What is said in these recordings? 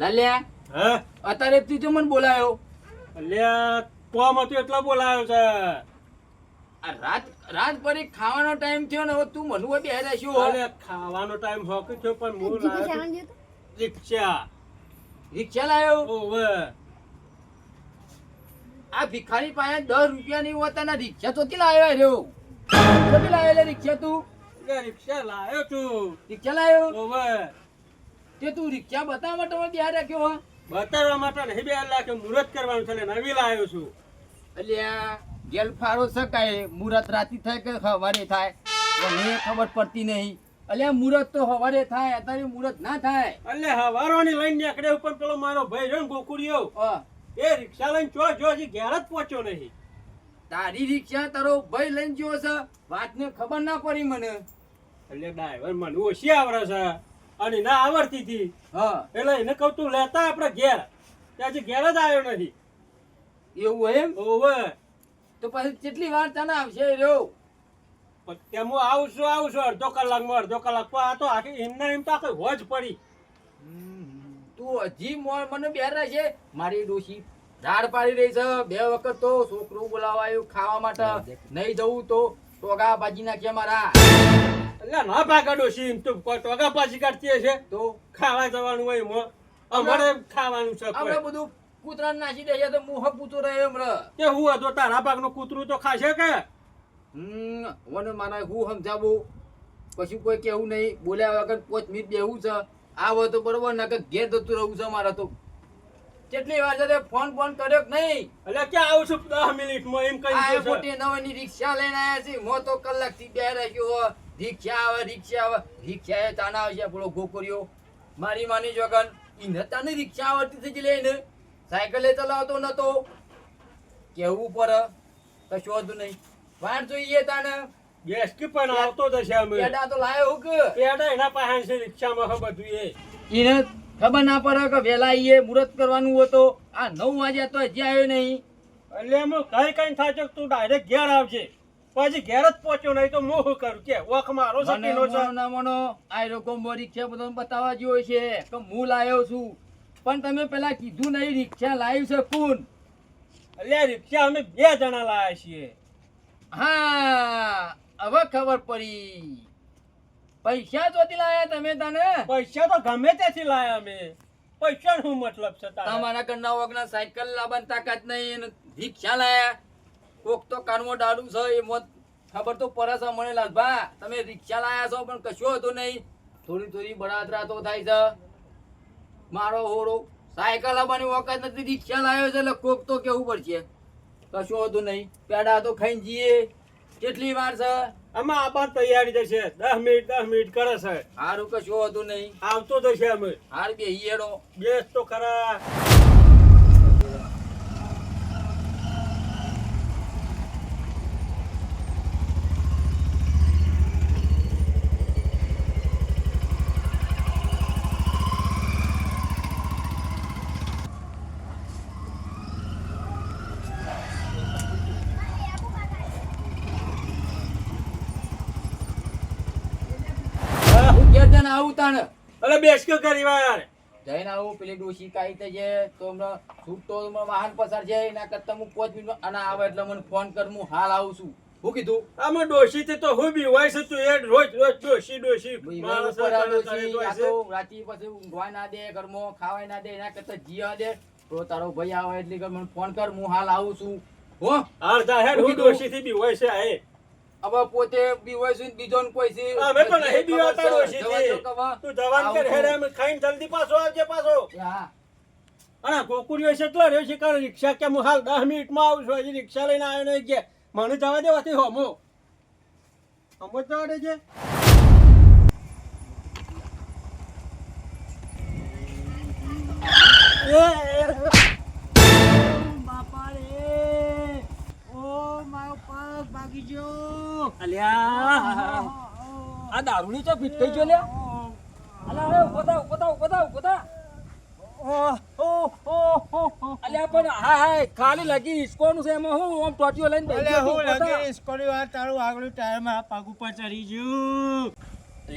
લાલ્યા હે અત્યારે તું તો મને બોલાયો. અલ્યા કોમ હતું એટલે બોલાયો છે. આ રાત પરી ખાવાનો ટાઈમ થયો ને હવે તું મનુવા બે રાખ્યો. અલ્યા ખાવાનો ટાઈમ હોકે થયો પણ હું લાયો રિક્ષા. રિક્ષા લાયો. ઓવે આ ભિખારી પાસે 10 રૂપિયા ની હોતા રિક્ષા તો લાવ્યા રહ્યો. ક્યાંથી લાવ્યો લે રિક્ષા તું? એટલે રિક્ષા લાયો તું. રિક્ષા લાવ્યો ઓવે તે તું રિક્ષા બતાવવા માટે મને ત્યાં રાખ્યો હો. બતાવવા માટે નહીં, 2 લાખ મુહૂર્ત કરવાનું છે એટલે નવી લાયો છું. અલ્યા ગેલ ફારો શકાય મુહૂર્ત રાતી થાય કે સવારે થાય મને ખબર પડતી નહીં. અલ્યા મુહૂર્ત તો સવારે થાય અત્યારે મુહૂર્ત ના થાય. અલ્યા હવારોની લઈને નીકળે ઉપર પેલો મારો ભાઈ રહ્યો ને ગોકુડિયો, હા, એ રિક્ષા લઈને જો હજી ઘેર જ પહોંચ્યો નહીં. તારી રિક્ષા તારો ભાઈ લઈને ગયો છે વાતને ખબર ના પડી મને. એટલે ડ્રાઈવર મને ઓછી આવડે છે અને ના આવડતી હતી હા એટલે એને કહું તું લેતા આપણે ઘેર. ત્યાં હજી ઘેર જ આવ્યો નથી. એવું હોય એમ? ઓવે તો પછી કેટલી વાર તને આવશે રહ્યો? પણ તેમ હું આવું છું અડધો કલાકમાં અડધો કલાક પણ આ તો આખી એમને એમ તો આખી હોજ પડી. તું હજી મને બેર છે. મારી ડોશી ધાડ પાડી રહી છે. 2 વખત તો છોકરું બોલાવાયું ખાવા માટે. નહીં જવું તો ટોગા ભાજી નાખ્યા મારા. એટલે ના ભાગાડો છે એમ તો ટોગા પાછી કાઢતી હશે તો ખાવા જવાનું હોય એમાં અમારે ખાવાનું છે. આપણે બધું કૂતરા નાસી દે છે તો મુહ પૂતો રહે એમ રે. તે હું હતો તારા ભાગનું કૂતરું તો ખાશે કે? મને મારા હું સમજાવું પછી કોઈ કેવું નહીં. બોલ્યા વગર 5 મિનિટ બેહવું છે. આવો તો બરોબર ના કે ઘેર જતું રહું છે મારે તો. કેટલી વાર છે ફોન કર્યો કે નહીં? એટલે ક્યાં આવું છું 10 મિનિટમાં એમ આ કહી મોટી નવાની રિક્ષા લઈને આયા છે. મો તો કલાકથી બે રાખ્યો. રિક્ષા આવે રિક્ષા એ તાના આવશે પેલો ગોકુરિયો મારી માની જોગન ઈને તાને રિક્ષા આવડતી થઈ લઈને સાયકલે ચલાવતો નતો. કેવું પર કશું હતું નહીં. વાર જોઈએ તાને ગેસ કે પણ આવતો જશે અમે. પેડા તો લાયો હું કે પેડા એના પાસે છે રિક્ષામાં હે બધું એ. ઈને ખબર ના પડે કે વેલા આઈએ મુહૂર્ત કરવાનું હતો. આ 9 વાગ્યા તો હજી આવ્યો નહીં. એટલે એમ કઈ થાય છે તું ડાયરેક્ટ ઘેર આવજે. પછી ઘેર જ પહોંચ્યો નહીં તો હું શું કરું કે વખ મારો સકીનો છે. ના મનો આ લોકો રિક્ષા બધો બતાવવા જેવો છે કે હું લાયો છું. પણ તમે પેલા કીધું નહીં રિક્ષા લાવ્યું છે કોણ? એટલે રિક્ષા અમે 2 જણા લાયા છીએ. હા હવે ખબર પડી. પૈસા ચોથી લાયા તમે તને? પૈસા તો ગમે ત્યાંથી લાયા અમે. પૈસા શું મતલબ છે તારા? તમારા ઘરના વગના સાયકલ લાવવાની તાકાત નહીં અને રિક્ષા લાયા. કોક તો કાનમાં ડાડું છે એ મોત ખબર તો પડે છે મને લાલભા. તમે રિક્ષા લાયા છો પણ કશું હતું નહીં. થોડી બળાત્રા તો થાય છે. મારો હોરો સાયકલ લાવવાની વખત નથી રિક્ષા લાવ્યો છે એટલે કોક તો કેવું પડશે. કશું હતું નહીં. પેડા તો ખાઈને જઈએ. કેટલી વાર છે? આમાં આબાદ તૈયારી થશે. 10 મિનિટ કરે છે. હારું કશું હતું નહીં. આવતો થશે અમે. હાર બે હિયેડો બેસ તો ખરા. આવું તાને અરે બેસ કે કરી વાર જઈને આવું પેલી ડોશી કાઈ તે છે તો હમણાં છૂટતો વાહન પસાર છે એના કરતા હું 5 મિનિટ અને આવે એટલે મને ફોન કર. હું હાલ આવું છું. હું કીધું આમાં ડોશી થી તો હું બી હોય છે તું એ રોજ ડોશી માણસ રાતી પછી ઊંઘવા ના દે ઘરમાં ખાવાય ના દે એના કરતા જીવા દે. તો તારો ભાઈ આવે એટલે મને ફોન કર. હું હાલ આવું છું. હો અડધા હેડ હું ડોશી થી બી હોય છે આ એ. હવે પોતે બીવાય છું બીજો ને કોઈ છે અમે પણ નહીં બીવાતા ડોશી થી. તું જવાન કર હેડ એમ ખાઈને જલ્દી પાછો આવજે પાછો. હા અને કોકુરિયો છે એટલો રહ્યો છે કે રિક્ષા કે હું હાલ 10 મિનિટમાં આવું છું. હજી રિક્ષા લઈને આવ્યો નહીં કે મને જવા દેવાથી હમો જવા દે છે. બાપા રે ઓ મારો પગ ભાગી ગયો. અલ્યા આ દારૂની તો પીટ થઈ ગયો લે. અલ્યા ઉભો થા. અલ્યા પણ હા ખાલી લગી ઇસ્કોનું છે એમાં હું આમ ટોટીઓ લઈને બેસી અલ્યા હું લગી ઇસ્કોની વાત તારું આગળ ટાયરમાં પગ ઉપર ચડી ગયું.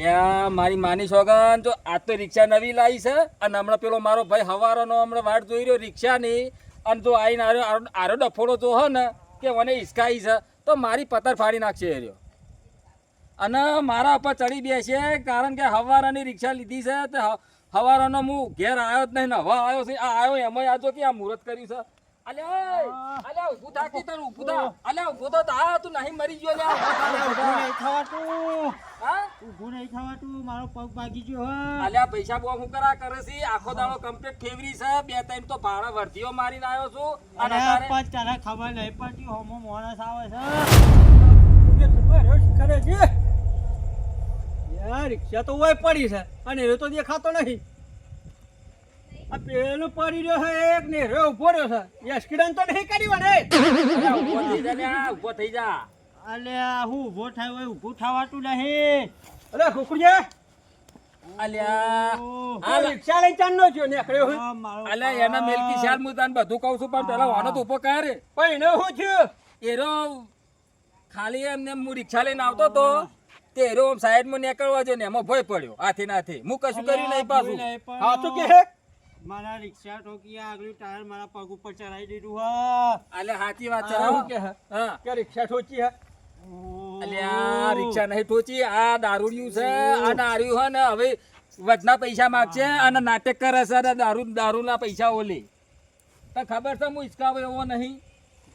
અલ્યા મારી માની સોગન તો આજ તો રિક્ષા નવી લાવી છે અને હમણાં પેલો મારો ભાઈ હવારોનો હમણાં વાટ જોઈ રહ્યો રિક્ષાની અને જો આઈને આરો ડફોડો જો હો ને કે મને હિસકાઈ છે તો મારી પતર ફાડી નાખશે એ રહ્યો અને મારા ઉપર ચડી બેસે કારણ કે હવારાની રિક્ષા લીધી છે તો હવારાનો હું ઘેર આવ્યો જ નહીં ને હવા આવ્યો છે આ આવ્યો એમાં આજો કે આ મુહૂર્ત કર્યું છે અલ્યા ઊભું થાકી તને ઊભું થા અલ્યા ઊભો તો આ તું નહીં મરી ગયો લ્યા ઊભું નહીં થવાતું. હા ઊભું નહીં થવાતું. મારો પગ ભાગી ગયો હે. અલ્યા પૈસા બહુ હું કરા કરે છે આખો દાડો કમ્પ્લીટ ફેવરી છે બે ત્રણ તો ભાડા વર્તીઓ મારીને આવ્યો છું અને અરે તારે પણ તને ખબર નહીં પડતી હોમો માણસ આવે છે. કરે છે યાર રિક્ષા તો હોય પડી છે અને એ તો દેખાતો નહીં. આ પેલું પડી રહ્યો છે એક ને રે ઉભો રહ્યો છે એક્સિડન્ટ તો નહીં કર્યો ને. અલ્યા ઊભો થઈ જા લ્યા ઊભો થઈ જા અલ્યા હું ઊભો થાય હોય ઊભું થવાતું નહીં. અરે કુકડીયા અલ્યા આ રિક્ષા લઈને ચાંદનો થયો નીકળ્યો હોય. અલ્યા એના મેલકી શાલ હું તને બધું કહું છું પણ પેલા વાનો તો ઊભો કરે પણ એને શું થયું? એરો ખાલી એમને હું રિક્ષા લઈને આવતો તો તે એરો સાઈડમાં નીકળવા જો ને એમાં ભય પડ્યો હાથી નાથી હું કશું કર્યું નહીં પાછું હા તો કે મારા રિક્ષા ઠોકી આગળ ટાયર મારા પગ ઉપર ચડાવી દીધું હા. અલ્યા સાચી વાત છે શું કે હા કે રિક્ષા ઠોકી હે? અલ્યા રિક્ષા નહીં ટોચી આ દારૂડિયું છે આ દારૂ હે ને હવે વધના પૈસા માંગશે અને નાટક કરે છે અને દારૂના પૈસા ઓલી તો ખબર છે હું હિસકાવો એવો નહીં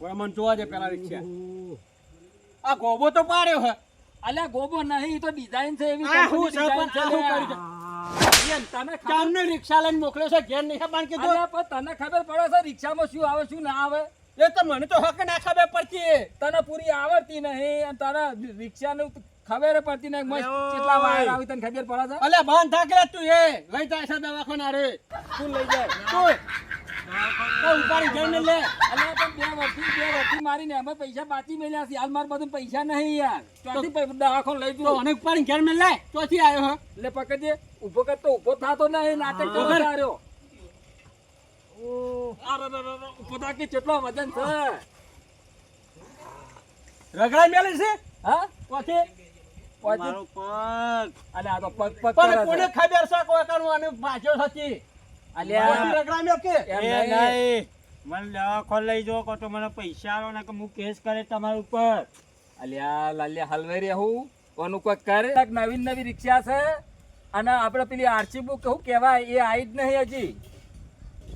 મને જોવા દે પેલા રિક્ષા. આ ગોબો તો પાડ્યો હે. અલ્યા ગોબો નહીં તો ડિઝાઇન છે એવી આ શું company છે design પણ આ શું લ્યા. કરી છે? એમ તને ખબર ચાંદનો રિક્ષા લઈને મોકલ્યો છે ઘેર નહીં બાણ કીધું. અલ્યા પણ તને ખબર પડે છે રિક્ષામાં શું આવે શું ના આવે એ તો મને તો હક ના ખબર પડતી. તને પૂરી આવડતી નહીં અને તારા રિક્ષાનું ખબર પડતી નહીં મસ્ત ઓય. કેટલા વાયર આવી તને ખબર પડે છે અલ્યા બાંધ થાકેલા તું એ લઈ જાય છે દવાખાના રે. શું લઈ જાય તું તો ઉપાડી જઈને લે. અલ્યા પણ બે વર્ષથી મારીને એમાં પૈસા બાકી મેલ્યા છે હાલ મારા બધું પૈસા નહીં યાર ચોથી દવાખાને લઈ તો જવું અનેક ઉપાડી ઘેર મેં લે ચોથી આવ્યો હે. એટલે પકડજે ઊભો કર તો ઊભો થાતો નહીં નાટક કરો વગર. તાર્યો ઊભો થા કે કેટલો વજન છે રગડા મેલે છે હા ચોથી. પહોંચી. મારો પગ. અલ્યા આ તો પગ પગ પણ કરે કોને છે. ખબર છે કોઈ કાનું આને ભાજ્યો હતી. અલ્યા ચોથી રગડા મેલ કે એમ એ નહીં. નહીં. મને દવાખાને લઈ જાઓ કો તો મને પૈસા આલો ને કે હું કેસ કરે તમારા ઉપર. અલ્યા લાલ્યા હલવે રે હું કોનું કોઈ કરે એક નવી રિક્ષા છે અને આપણે પેલી આરસી બુક શું કહેવાય એ આવી જ નહીં હજી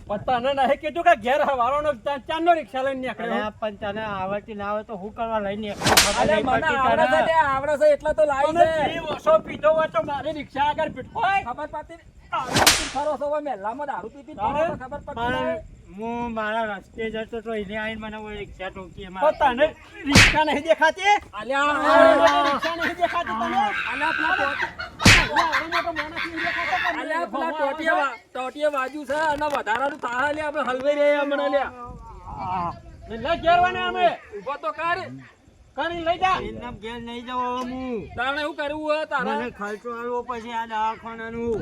પણ તને નહીં કીધું કે ઘેર હવારોનો ચાંદનો રિક્ષા લઈને નીકળ્યો. પણ તને આવડતી ના આવે તો હું કરવા લઈને અલ્યા મને આવડે છે ને, આવડે છે એટલે તો લાવી છે ઓછો પીધો હોય તો મારી રિક્ષા આગળ પીઠો હોય. ખબર પડતી દારૂ પીપી ફરો છો હવે મહેલામાં દારૂ પીપી ફરો છો, ખબર પડતી નહીં? હું મારા રસ્તે જતો તો એને આવીને મને ઓલી રિક્ષા ઠોકી એમાં. તને રિક્ષા નહીં દેખાતી? અલ્યા રિક્ષા નહીં દેખાતી તને? અલ્યા પેલા અલ્યા પેલા ટોટિયા બાજુ છે અને વધારાનું તાહા લે આપણે હલવે રે હમણાં લ્યા લઈ ઘેરવાને અમે ઊભો તો કર કરી લઈ જા. એમના ઘેર નહીં જવો હું. તાણે શું કરવું હોય તારા મને ખર્ચો આલવો પછી આ દવાખાનાનું.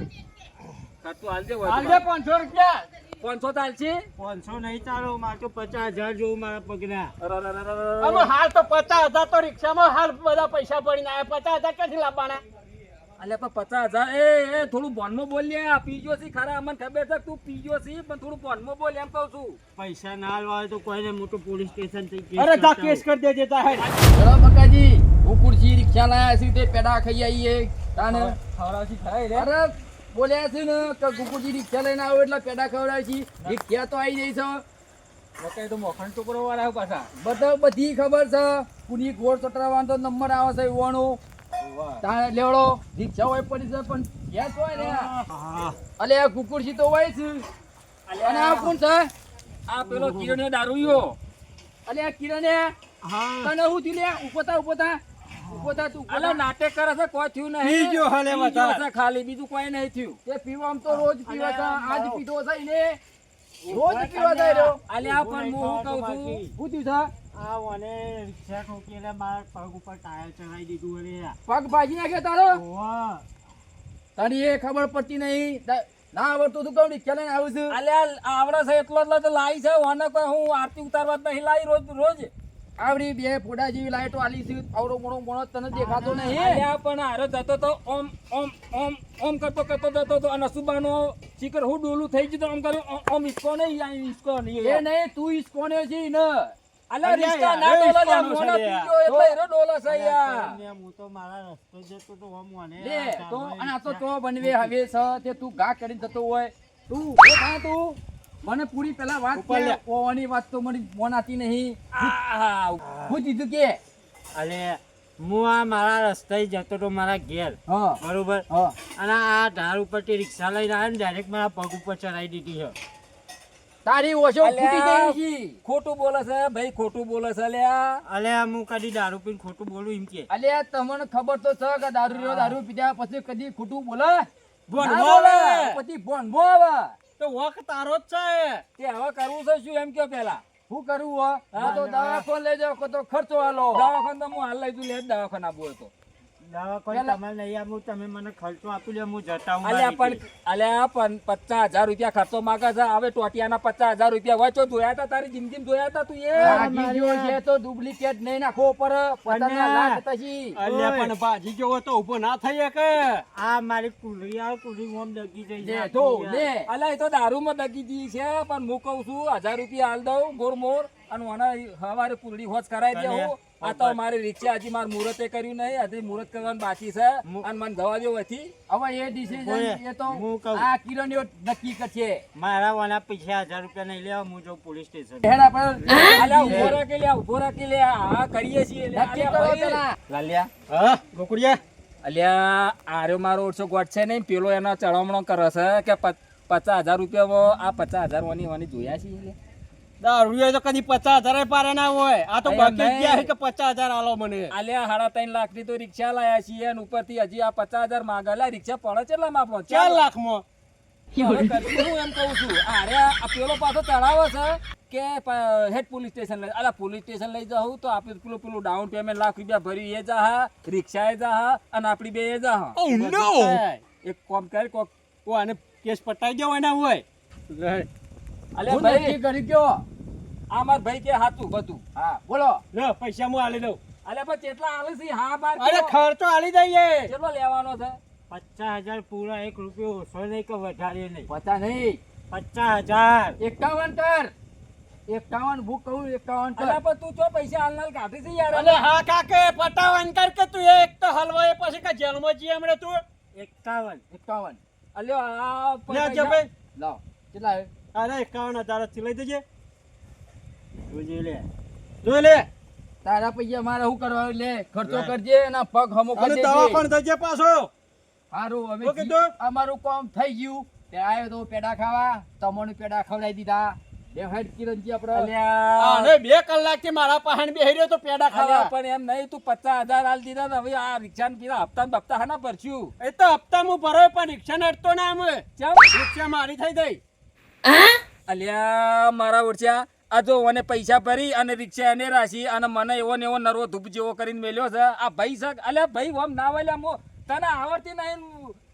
ખર્ચો હાલજે હાલજે 500 રૂપિયા. 500 ચાલશે 500 નહીં ચાલો, મારે તો 50,000 જોવું મારા પગના. અરરરરરર. અમે હાલ તો 50,000 તો રિક્ષામાં હાલ બધા પૈસા પડીને આવ્યા. 50,000 ક્યાંથી લાવવાના? અલ્યા પણ 50,000 એ થોડું બોનમાં બોલ લે પીજો છે ખરા અમને ખબર છે તું પીજો છે પણ થોડું બોનમાં બોલ એમ કહું છું પૈસા ના આલવા હોય તો કોઈને મોટું પોલીસ સ્ટેશન થઈ અરે જા કેસ કરી દેજે જાહેર. ચલો બકાજી હું ખુરશી રિક્ષા લાયા છે તે પેડા ખાઈ આવીએ તાને ખવડાવશી ખરાઈ રે. અરે બોલ્યા છે ને કે ગુકુજી રિક્ષા લઈને આવો એટલે પેડા ખવડાવે છે રિક્ષા તો આવી જઈ છે બકાઈ તો મોખણ ટુકડો વાળા પાછા. બધી ખબર છે કુની ગોળ ચટરાવાનો તો નંબર આવે છે એવાનો તાણે લેવડો રિક્ષા હોય પડી છે પણ ક્યાં તો હોય ને અલે આ કુકુરશી તો હોય છે અને આ કોણ છે આ પેલો કિરણે દારૂયો અલે આ કિરણે તને હું થયું લે ઉભો થા તું અલે નાટક કરે છે કોઈ થયું નહીં પીજો હાલે પીજો વધારે. છે ખાલી બીજું કોઈ નહીં થયું તે પીવામાં તો રોજ પીવા છે આજ પીધો છે ને રોજ પીવા જાય રહ્યો અલે આ પણ હું કહું છું હું થયું છે આ મને રિક્ષા ઠોકી એટલે મારા પગ ઉપર ટાયર ચડાવી દીધું અરે. પગ ભાજી નાખ્યો તારો ઓવા. તને એ ખબર પડતી નહીં ના આવડતું તું કેમ રિક્ષા લઈને આવું છું અલે આવડે છે એટલો તો લાવી છે ઓને કોઈ હું આરતી ઉતારવા જ નહીં લાવી રોજ આવડી બે ફોડા જેવી લાઈટો આલી છે આવડો મોણો મોણો તને દેખાતો નહીં અલ્યા પણ હારો જતો તો ઓમ ઓમ ઓમ ઓમ કરતો જતો તો અને સુબાનો શિખર હું ડોલું થઈ ગયું તો આમ કર્યું ઓમ ઈસકો નહીં આ ઈસકો નહીં એ નહીં તું ઈસકોને છે ને અલ્યા રિશ્તા ના ડોલા લ્યા મોણા પીજો એટલે એરો ડોલા છે યાર હું તો મારા રસ્તે જતો તો ઓમ મને લે તો અને આ તો બનવે હવે છે તે તું ઘા કરીને જતો હોય તું એ થા તું મને પૂરી પેલા વાત ઉપર લે. કે ઓની વાત તો મને મોન આતી નહીં આ હું દીધું કે અલે હું આ મારા રસ્તે જતો તો મારા ઘેર હા બરોબર હા અને આ ધાર ઉપરથી રિક્ષા લઈને આવ્યો ને ડાયરેક્ટ મારા પગ ઉપર ચડાવી દીધી છે તારી ઓછો ફૂટી અલ્યા, ગઈ છે ખોટું બોલે છે ભાઈ ખોટું બોલે છે લ્યા અલે હું કદી દારૂ પીને ખોટું બોલું એમ કે અલ્યા તમને ખબર તો છે કે દારૂ પીધા પછી કદી ખોટું બોલે ભોંડવો ના બોલે. આવે. પછી ભોંડવો આવે. તો વોક તારો જ છે તે હવે કરવું છે શું એમ કયો પેલા શું કરવું હો? આ તો દવાખાને લઈ જાઓ કે તો ખર્ચો આલો દવાખાને તો હું હાલ લઈ જઉં લે દવાખાને આપવું હોય તો દવા કોઈ તમે નહીં આપું તમે મને ખર્ચો આપી લે હું જતા હું અલ્યા પણ 50,000 રૂપિયા ખર્ચો માંગે છે હવે ટોટિયાના 50,000 રૂપિયા હોય તો જોયા તા તારી જિંદગીમાં જોયા તા તું એ ભાગી ગયો છે તો ડુપ્લિકેટ નહીં નાખવો પર પોતાના લાખ પછી અલ્યા પણ ભાજી જેવો તો ઉભો ના થઈ કે આ મારી કુલરી આ કુલરી ઓમ ડગી જઈ લે તો લે અલ્યા એ તો દારૂમાં દગી જી છે પણ હું કહું છું 1000 રૂપિયા હાલ દઉં ગોરમોર અને મને હવારે પૂરડી હોજ કરાવી દેવું આ તો મારી રિક્ષા હજી મારું મુહૂર્તે કર્યું નહીં હજી મુહૂર્ત કરવાનું બાકી છે અને મને જવા દેવું હતી હવે એ ડિસિઝન એ તો હું કહું. આ કિરણ નક્કી કરશે મારા વાના પૈસા 1000 રૂપિયા નહીં લેવા હું જાઉં પોલીસ સ્ટેશન હેડા પર અલ્યા ઉભો રાખી લે હા કરીએ છીએ લે. નક્કી અલ્યા કરો ભાઈ. પેલા. લાલ્યા હા ગોકુડિયા અલ્યા આર્યો મારો ઓછો ગોટ છે નહીં પેલો એનો ચડામણો કરે છે કે 50,000 રૂપિયામાં આ 50,000 વાની જોયા છે લે. દારૂ તો કદી 50,000 પારે ના હોય આ તો અહીંયા બાકી નહીં. ગયા છે કે 50,000 આલો મને અલ્યા 3.5 લાખની તો રિક્ષા લાયા છીએ અને ઉપરથી હજી આ 50,000 માંગે લા રિક્ષા પડે કેટલામાં આપણો 4 લાખમાં હવે કરશું હું એમ કહું છું આ પેલો પાછો ચડાવે છે કે હેડ પોલીસ સ્ટેશન લઈ અલા પોલીસ સ્ટેશન લઈ જાઉં તો આપણે પેલું ડાઉન પેમેન્ટ લાખ રૂપિયા ભરી એ જા રિક્ષા એ જા અને આપણી બે એ જા Oh, no! એક કોમ કર કોક ઓ આને કેસ પટાઈ દેવાય ના હોય અલ્યા હું ભાઈ નક્કી કરી ગયો આ માર ભાઈ કે હાચું બધું હા બોલો લે પૈસા હું આલી દઉં અલ્યા પણ કેટલા આલે છે હા બાર અરે કયો? ખર્ચો આલી દઈએ કેટલો લેવાનો છે 50,000 પૂરા 1 રૂપિયો ઓછો નહીં કે વધારે નહીં પતા નહીં 50,000 51 કર 51 ભૂખ કહું 51 કર અલ્યા પણ તું તો પૈસા હાલનાર કાઢી છે યાર અલે હા કાકે પટાવન કર કે તું એક તો હલવાય પછી કે જેલમાં જી હમણે તું 51 51 અલ્યો આ લે પૈસા- જે ભાઈ લાવ કેટલા આવ્યો? અરે 51,000 થી લઈ દેજે જોજે લે જોઈ લે તારા પૈસા મારે શું કરવા લે ખર્ચો કરજે અને પગ હમો અને કરી દવા દેજે પણ દેજે પાછો સારું શું હવે કીધું? અમારું કામ થઈ ગયું તે આવ્યો તો પેડા ખાવા તમને પેડા ખવડાવી દીધા બે હેડ કિરણજી આપણે અલ્યા અને 2 કલાક થી મારા પાસે બેહી રહ્યો તો પેડા અલ્યા ખાવા પણ એમ નહીં તું 50,000 હાલ દીધા ને હવે આ રિક્ષા પીરા હપ્તા હાના ભરશું એ તો હપ્તા હું ભરાય પણ રિક્ષા નડતો ના અમે ચમ રિક્ષા મારી થઈ ગઈ અલ્યા મારા ઓરછા આ જો મને પૈસા ભરી અને રિક્ષા એને રાશી અને મને એવો ને એવો નરવો ધૂપ જેવો કરીને મેલ્યો છે આ ભાઈ છે અલ્યા ભાઈ ઓમ ના વાલ્યા મો તને આવડતી નહીં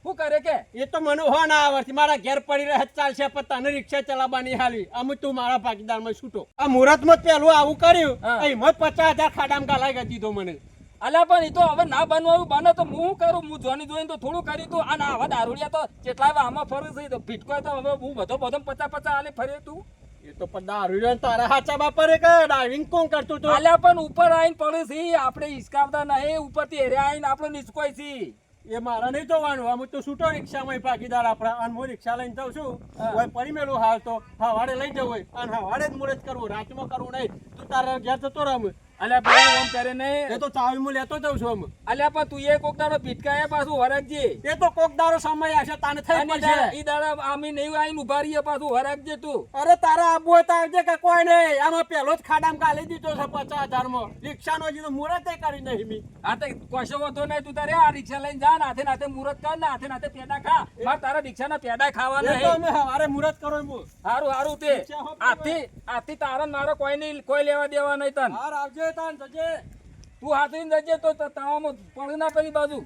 શું કરે કે એ તો મને હો ના આવડતી મારા ઘેર પડી રહે ચાલશે પણ તને રિક્ષા ચલાવવાની હાલી અમે તું મારા ભાગીદારમાં છૂટો આ મુહૂર્તમાં જ પેલું આવું કર્યું હા. એમાં 50,000 ખાડામાં ગાલાઈ દીધો મને અલ્યા પણ એ તો હવે ના બનવાનું બને તો હું કરું હું જોની જોઈને તો થોડું કર્યું તું અને આવા દારૂડિયા તો કેટલા આમાં ફરું છે તો ભીટકો તો હવે હું બધો 50 આલે ફરે તું એ તો પણ દારૂ રહ્યો ને તારા હાચા બાપરે કે ડ્રાઇવિંગ કોણ કરતું તું અલ્યા પણ ઉપર આવીને પડે છે આપણે હિસકાવતા નહીં ઉપરથી હેરે આવીને આપણે નિસકોય છે એ મારા નહીં જોવાનું અમે તો છૂટો રિક્ષામાં ભાગીદાર આપણા અને હું રિક્ષા લઈને જાઉં છું હા. હોય પડી મેલું હાલ તો હવાડે લઈ જવું હોય અને હવાડે જ મુહૂર્ત કરવું રાતમાં કરવું નહીં તું તારા ઘેર જતો રમ અલ્યા ભાઈ ઓમ કરે ને એ તો ચાવી હું લેતો જાઉં છું અમે અલ્યા પણ તું એ કોક દાડો ભીટકાયા પાછું વરગજે એ તો કોક દારો સમય હશે તાને થઈ અને પડશે ઈ દાડા આમી નહીં આવીને ઉભા રહીએ પાછું વરગજે તું અરે તારા આબુ હોય તો આવજે કે કોઈ નહીં આમાં પેલો જ ખાડામાં ગાલી દીધો છે 50,000 માં રિક્ષાનો હજી તો મુહૂર્ત કરી નહીં મી આ તો કશો વધો નહીં તું તારે આ રિક્ષા લઈને જા નાથે નાથે મુહૂર્ત કર નાથે નાથે પેડા ખા માર તારા રિક્ષાના પેડા ખાવા એ તો નહીં અમે હવારે મુહૂર્ત કરો એમ હારું હારું તે આથી તારા ને મારો કોઈ નહીં કોઈ લેવા દેવા નહીં તન હાર આવજે તાન જજે તું હાથીને જજે તો તાવામાં પડી ના પેલી બાજુ